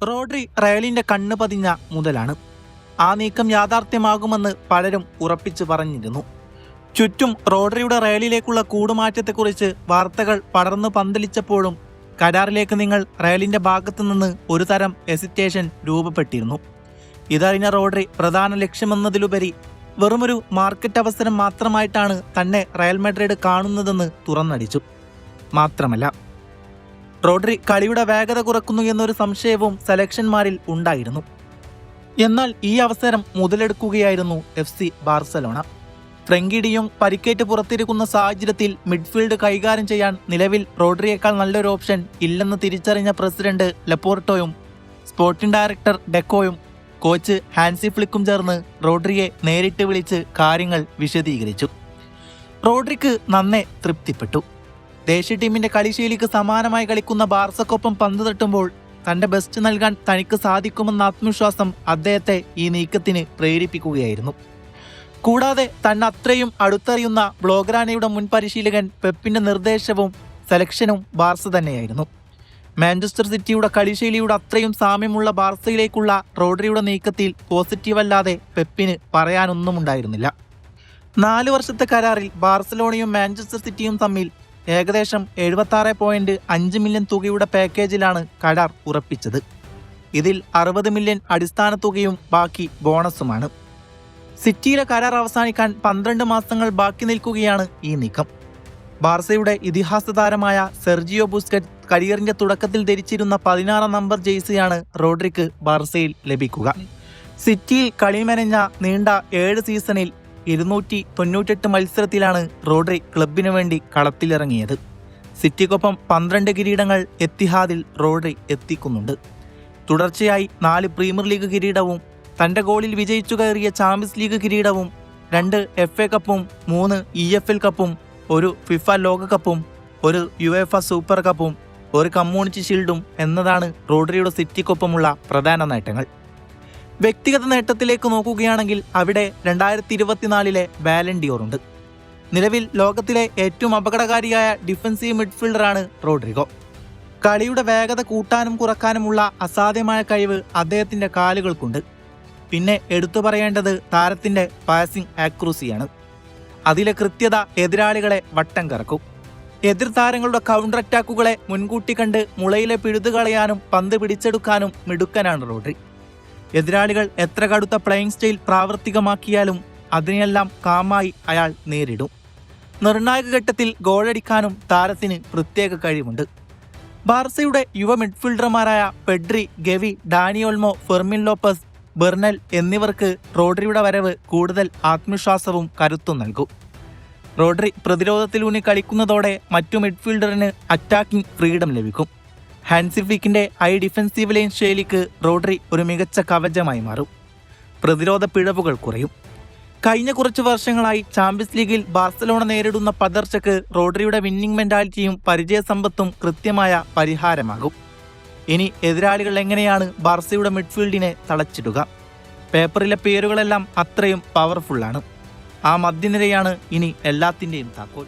Rodri റയലിന്റെ കണ്ണ് പതിഞ്ഞ മുതലാണ്. ആ നീക്കം യാഥാർത്ഥ്യമാകുമെന്ന് പലരും ഉറപ്പിച്ചു പറഞ്ഞിരുന്നു. ചുറ്റും റോഡ്രിയുടെ റയലിലേക്കുള്ള കൂടുമാറ്റത്തെക്കുറിച്ച് വാർത്തകൾ പടർന്നു പന്തലിച്ചപ്പോഴും കരാറിലേക്ക് നിങ്ങൾ റയലിന്റെ ഭാഗത്തു നിന്ന് ഒരു തരം ഹെസിറ്റേഷൻ രൂപപ്പെട്ടിരുന്നു. ഇതറിഞ്ഞ റോഡ്രി പ്രധാന ലക്ഷ്യമെന്നതിലുപരി വെറുമൊരു മാർക്കറ്റ് അവസരം മാത്രമായിട്ടാണ് തന്നെ റയൽ മാഡ്രിഡ് കാണുന്നതെന്ന് തുറന്നടിച്ചു. മാത്രമല്ല, റോഡ്രി കളിയുടെ വേഗത കുറക്കുന്നു എന്നൊരു സംശയവും സെലക്ഷന്മാരിൽ ഉണ്ടായിരുന്നു. എന്നാൽ ഈ അവസരം മുതലെടുക്കുകയായിരുന്നു FC ബാർസലോണ. ഫ്രെങ്കി ഡിയോങ് പരിക്കേറ്റ് പുറത്തിരിക്കുന്ന സാഹചര്യത്തിൽ മിഡ്ഫീൽഡ് കൈകാര്യം ചെയ്യാൻ നിലവിൽ റോഡ്രിയേക്കാൾ നല്ലൊരു ഓപ്ഷൻ ഇല്ലെന്ന് തിരിച്ചറിഞ്ഞ പ്രസിഡന്റ് ലപ്പോർട്ടോയും സ്പോർട്ടിംഗ് ഡയറക്ടർ ഡെക്കോയും കോച്ച് ഹാൻസി ഫ്ലിക്കും ചേർന്ന് റോഡ്രിയെ നേരിട്ട് വിളിച്ച് കാര്യങ്ങൾ വിശദീകരിച്ചു. റോഡ്രിക്ക് നന്നേ തൃപ്തിപ്പെട്ടു. ദേശീയ ടീമിന്റെ കളിശൈലിക്ക് സമാനമായി കളിക്കുന്ന ബാർസക്കൊപ്പം പന്ത് തട്ടുമ്പോൾ തന്റെ ബെസ്റ്റ് നൽകാൻ തനിക്ക് സാധിക്കുമെന്ന ആത്മവിശ്വാസം അദ്ദേഹത്തെ ഈ നീക്കത്തിന് പ്രേരിപ്പിക്കുകയായിരുന്നു. കൂടാതെ തന്നെ അത്രയും അടുത്തറിയുന്ന ബ്ലോഗ്രാനയുടെ മുൻ പരിശീലകൻ പെപ്പിന്റെ നിർദ്ദേശവും സെലക്ഷനും ബാർസ തന്നെയായിരുന്നു. മാഞ്ചസ്റ്റർ സിറ്റിയുടെ കളിശൈലിയുടെ അത്രയും സാമ്യമുള്ള ബാർസയിലേക്കുള്ള റോഡ്രിയുടെ നീക്കത്തിൽ പോസിറ്റീവല്ലാതെ പെപ്പിന് പറയാനൊന്നുമുണ്ടായിരുന്നില്ല. 4 വർഷത്തെ കരാറിൽ ബാർസലോണയും മാഞ്ചസ്റ്റർ സിറ്റിയും തമ്മിൽ ഏകദേശം 76.5 മില്യൺ തുകയുടെ പാക്കേജിലാണ് കരാർ ഉറപ്പിച്ചത്. ഇതിൽ 60 മില്യൺ അടിസ്ഥാന തുകയും ബാക്കി ബോണസുമാണ്. സിറ്റിയിലെ കരാർ അവസാനിക്കാൻ 12 മാസങ്ങൾ ബാക്കി നിൽക്കുകയാണ് ഈ നീക്കം. ബാർസയുടെ ഇതിഹാസ താരമായ സെർജിയോ ബുസ്കറ്റ് കരിയറിന്റെ തുടക്കത്തിൽ ധരിച്ചിരുന്ന 16 നമ്പർ ജേഴ്സിയാണ് റോഡ്രിക്ക് ബാർസയിൽ ലഭിക്കുക. സിറ്റിയിൽ കളിമെനഞ്ഞ നീണ്ട 7 സീസണിൽ 298 മത്സരത്തിലാണ് റോഡ്രി ക്ലബിനു വേണ്ടി കളത്തിലിറങ്ങിയത്. സിറ്റിക്കൊപ്പം 12 കിരീടങ്ങൾ എത്തിഹാദിൽ റോഡ്രി എത്തിക്കുന്നുണ്ട്. തുടർച്ചയായി 4 പ്രീമിയർ ലീഗ് കിരീടവും തന്റെ ഗോളിൽ വിജയിച്ചു കയറിയ ചാമ്പ്യൻസ് ലീഗ് കിരീടവും 2 FA കപ്പും 3 EFL കപ്പും 1 ഫിഫ ലോകകപ്പും 1 യുവേഫ സൂപ്പർ കപ്പും 1 കമ്മ്യൂണിറ്റി ഷീൽഡും എന്നതാണ് റോഡ്രിയുടെ സിറ്റിക്കൊപ്പമുള്ള പ്രധാന നേട്ടങ്ങൾ. വ്യക്തിഗത നേട്ടത്തിലേക്ക് നോക്കുകയാണെങ്കിൽ അവിടെ 2024 ബാലൻ ഡിയോറുണ്ട്. നിലവിൽ ലോകത്തിലെ ഏറ്റവും അപകടകാരിയായ ഡിഫൻസീവ് മിഡ്ഫീൽഡറാണ് റോഡ്രിഗോ. കളിയുടെ വേഗത കൂട്ടാനും കുറക്കാനുമുള്ള അസാധ്യമായ കഴിവ് അദ്ദേഹത്തിന്റെ കാലുകൾക്കുണ്ട്. പിന്നെ എടുത്തു പറയേണ്ടത് താരത്തിന്റെ പാസിംഗ് ആക്യുറസിയാണ്. അതിലെ കൃത്യത എതിരാളികളെ വട്ടം കറക്കും. എതിർ താരങ്ങളുടെ കൗണ്ടർ അറ്റാക്കുകളെ മുൻകൂട്ടി കണ്ട് മുളയിലെ പിഴുതുകളയാനും പന്ത് പിടിച്ചെടുക്കാനും മിടുക്കനാണ് റോഡ്രി. എതിരാളികൾ എത്ര കടുത്ത പ്ലേയിങ് സ്റ്റൈൽ പ്രാവർത്തികമാക്കിയാലും അതിനെല്ലാം കാമായി അയാൾ നേരിടും. നിർണായക ഘട്ടത്തിൽ ഗോളടിക്കാനും താരത്തിന് പ്രത്യേക കഴിവുണ്ട്. ബാർസയുടെ യുവ മിഡ്ഫീൽഡർമാരായ Pedri, Gavi, Dani Olmo, Fermin Lopez, Bernal എന്നിവർക്ക് റോഡ്രിയുടെ വരവ് കൂടുതൽ ആത്മവിശ്വാസവും കരുത്തും നൽകും. റോഡ്രി പ്രതിരോധത്തിലൂന്നി കളിക്കുന്നതോടെ മറ്റു മിഡ്ഫീൽഡറിന് അറ്റാക്കിംഗ് ഫ്രീഡം ലഭിക്കും. ഹാൻസി ഫ്ലിക്കിന്റെ ഡിഫൻസീവ് ലൈൻ ശൈലിക്ക് റോഡ്രി ഒരു മികച്ച കവചമായി മാറും. പ്രതിരോധ പിഴവുകൾ കുറയും. കഴിഞ്ഞ കുറച്ച് വർഷങ്ങളായി ചാമ്പ്യൻസ് ലീഗിൽ ബാർസലോണ നേരിടുന്ന പതർച്ചയ്ക്ക് റോഡ്രിയുടെ വിന്നിംഗ് മെന്റാലിറ്റിയും പരിചയസമ്പത്തും കൃത്യമായ പരിഹാരമാകും. ഇനി എതിരാളികൾ എങ്ങനെയാണ് ബാർസയുടെ മിഡ്ഫീൽഡിനെ തളച്ചിടുക? പേപ്പറിലെ പേരുകളെല്ലാം അത്രയും പവർഫുള്ളാണ്. ആ മധ്യനിരയാണ് ഇനി എല്ലാത്തിൻ്റെയും താക്കോൽ.